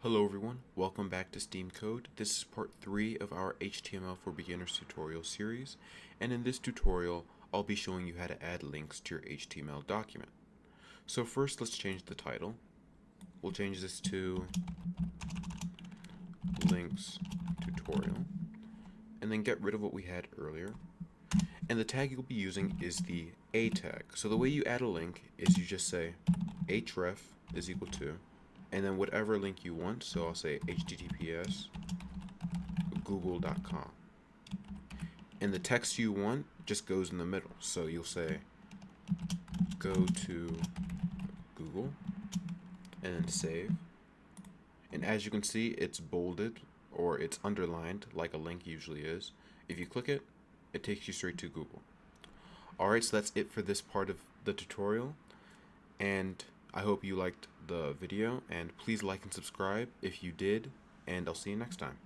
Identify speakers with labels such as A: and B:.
A: Hello everyone, welcome back to Steam Code. This is part 3 of our HTML for Beginners tutorial series, and in this tutorial I'll be showing you how to add links to your HTML document. So first let's change the title. We'll change this to links tutorial, and then get rid of what we had earlier. And the tag you'll be using is the A tag. So the way you add a link is you just say href is equal to, and then whatever link you want, so I'll say https google.com. And the text you want just goes in the middle, so you'll say go to Google and then save. And as you can see, it's bolded or it's underlined like a link usually is. If you click it, it takes you straight to Google. Alright, so that's it for this part of the tutorial, and I hope you liked the video, and please like and subscribe if you did, and I'll see you next time.